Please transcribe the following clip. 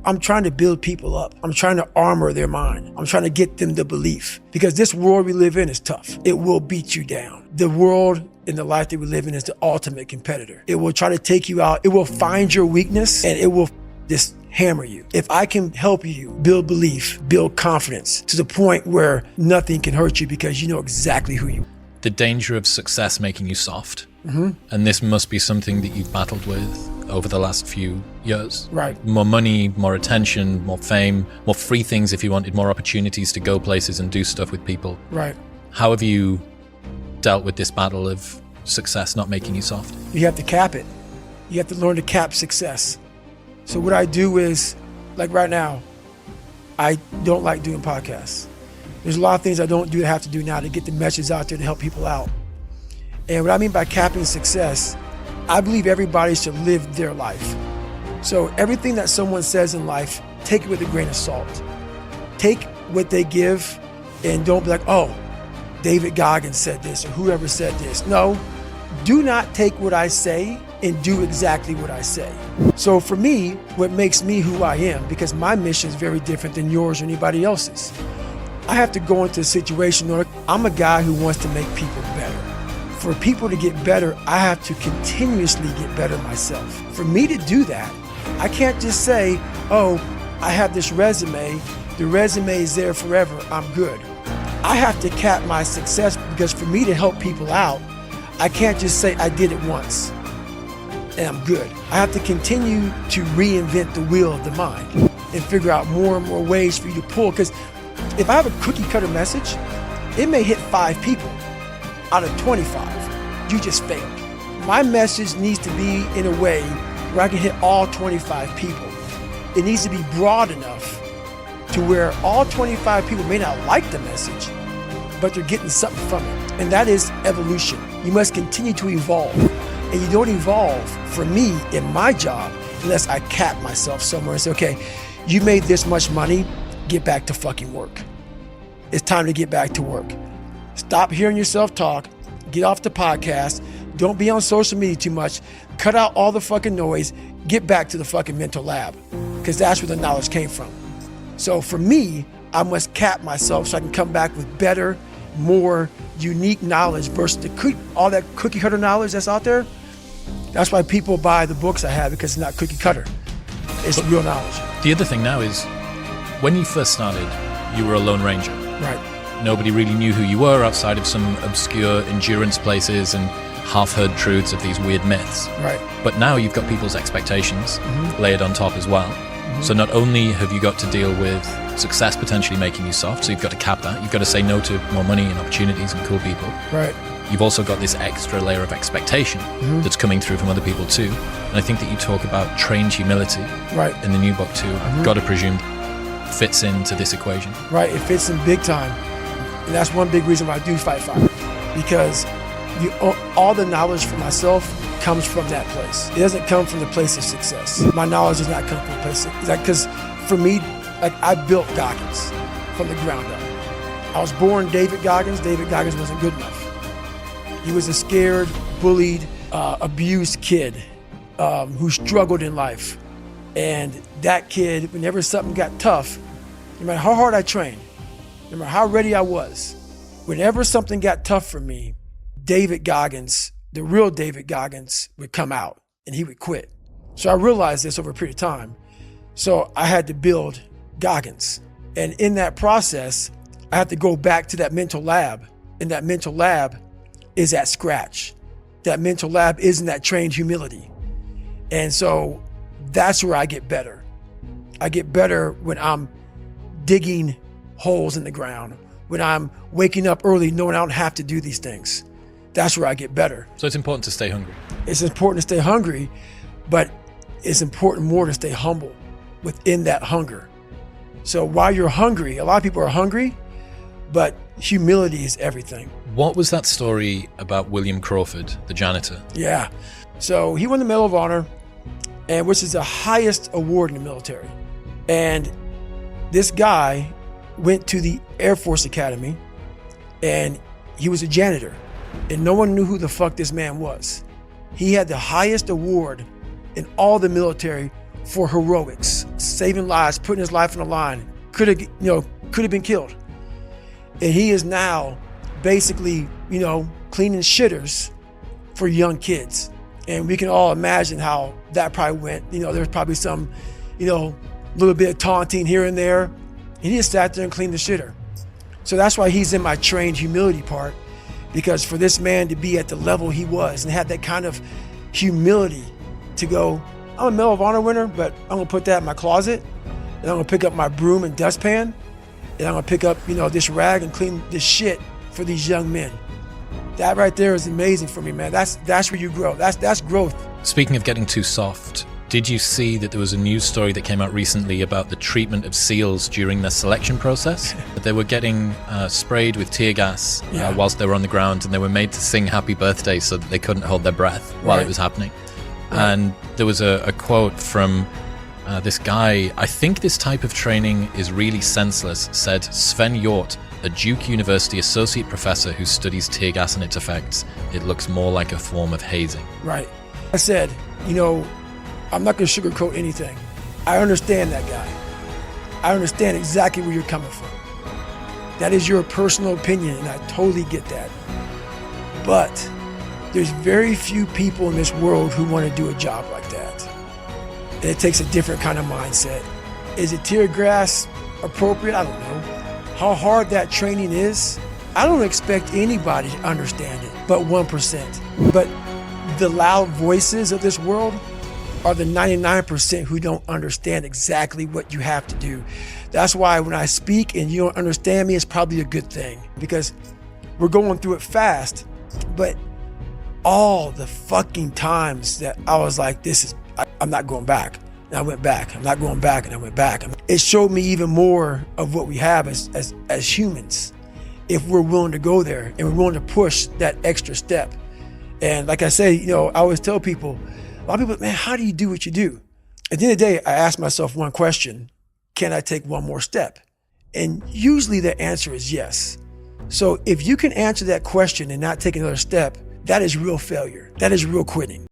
I'm trying to build people up. I'm trying to armor their mind. I'm trying to get them the belief, because this world we live in is tough. It will beat you down. The world in the life that we live in is the ultimate competitor. It will try to take you out. It will find your weakness and it will just hammer you. If I can help you build belief, build confidence to the point where nothing can hurt you because you know exactly who you are. The danger of success making you soft. And this must be something that you've battled with over the last few years. Right. More money, more attention, more fame, more free things if you wanted, more opportunities to go places and do stuff with people. Right. How have you dealt with this battle of success not making you soft? You have to cap it. You have to learn to cap success. So what I do is, like right now, I don't like doing podcasts. There's a lot of things I don't do that I have to do now to get the message out there to help people out. And what I mean by capping success, I believe everybody should live their life. So everything that someone says in life, take it with a grain of salt. Take what they give and don't be like, oh, David Goggins said this or whoever said this. No, do not take what I say and do exactly what I say. So for me, what makes me who I am, because my mission is very different than yours or anybody else's. I have to go into a situation where I'm a guy who wants to make people better. For people to get better, I have to continuously get better myself. For me to do that, I can't just say, oh, I have this resume, the resume is there forever, I'm good. I have to cap my success, because for me to help people out, I can't just say I did it once and I'm good. I have to continue to reinvent the wheel of the mind and figure out more and more ways for you to pull. Because if I have a cookie cutter message, it may hit 5 people out of 25. You just failed. My message needs to be in a way where I can hit all 25 people. It needs to be broad enough to where all 25 people may not like the message, but they're getting something from it. And that is evolution. You must continue to evolve. And you don't evolve, for me, in my job, unless I cap myself somewhere and say, okay, you made this much money, get back to fucking work. It's time to get back to work. Stop hearing yourself talk, get off the podcast, don't be on social media too much, cut out all the fucking noise, get back to the fucking mental lab, because that's where the knowledge came from. So for me, I must cap myself so I can come back with better, more unique knowledge versus all that cookie cutter knowledge that's out there. That's why people buy the books I have, because it's not cookie cutter. It's real knowledge. The other thing now is, when you first started, you were a Lone Ranger. Right. Nobody really knew who you were outside of some obscure endurance places and half-heard truths of these weird myths. Right. But now you've got people's expectations layered on top as well. So not only have you got to deal with success potentially making you soft, so you've got to cap that, you've got to say no to more money and opportunities and cool people. Right. You've also got this extra layer of expectation that's coming through from other people too. And I think that you talk about trained humility in the new book too. I've got to presume fits into this equation. Right, it fits in big time. And that's one big reason why I do Fight Fire, because all the knowledge for myself comes from that place. It doesn't come from the place of success. My knowledge does not come from the place of, because for me, like, I built Goggins from the ground up. I was born David Goggins. David Goggins wasn't good enough. He was a scared, bullied, abused kid who struggled in life. And that kid, whenever something got tough, no matter how hard I trained, no matter how ready I was, whenever something got tough for me, David Goggins, the real David Goggins, would come out and he would quit. So I realized this over a period of time. So I had to build Goggins. And in that process, I had to go back to that mental lab. And that mental lab is at scratch. That mental lab isn't that trained humility. And so that's where I get better. I get better when I'm digging holes in the ground, when I'm waking up early knowing I don't have to do these things. That's where I get better. So it's important to stay hungry. It's important to stay hungry, but it's important more to stay humble within that hunger. So while you're hungry, a lot of people are hungry, but humility is everything. What was that story about William Crawford, the janitor? Yeah. So he won the Medal of Honor, and which is the highest award in the military. And this guy went to the Air Force Academy, and he was a janitor, and no one knew who the fuck this man was. He had the highest award in all the military for heroics. saving lives, putting his life on the line, could have been killed. And he is now basically, cleaning shitters for young kids. And we can all imagine how that probably went. There's probably some, little bit of taunting here and there. And he just sat there and cleaned the shitter. So that's why he's in my trained humility part, because for this man to be at the level he was and have that kind of humility to go, I'm a Medal of Honor winner, but I'm gonna put that in my closet, and I'm gonna pick up my broom and dustpan, and I'm gonna pick up, this rag and clean this shit for these young men. That right there is amazing for me, man. That's where you grow. That's growth. Speaking of getting too soft, did you see that there was a news story that came out recently about the treatment of SEALs during their selection process? That they were getting sprayed with tear gas whilst they were on the ground, and they were made to sing happy birthday so that they couldn't hold their breath while it was happening. Right. And there was a quote from this guy, I think this type of training is really senseless, said Sven Hjort, a Duke University associate professor who studies tear gas and its effects. It looks more like a form of hazing. Right. I said, I'm not going to sugarcoat anything. I understand that guy. I understand exactly where you're coming from. That is your personal opinion, and I totally get that. But there's very few people in this world who want to do a job like that. And it takes a different kind of mindset. Is it tear gas appropriate? I don't know. How hard that training is, I don't expect anybody to understand it, but 1%. But the loud voices of this world are the 99% who don't understand exactly what you have to do. That's why when I speak and you don't understand me, it's probably a good thing, because we're going through it fast. But all the fucking times that I was like, I'm not going back. And I went back. I'm not going back, and I went back. It showed me even more of what we have as humans, if we're willing to go there and we're willing to push that extra step. And like I say, I always tell people, a lot of people, man, how do you do what you do? At the end of the day, I ask myself one question: can I take one more step? And usually the answer is yes. So if you can answer that question and not take another step, that is real failure. That is real quitting.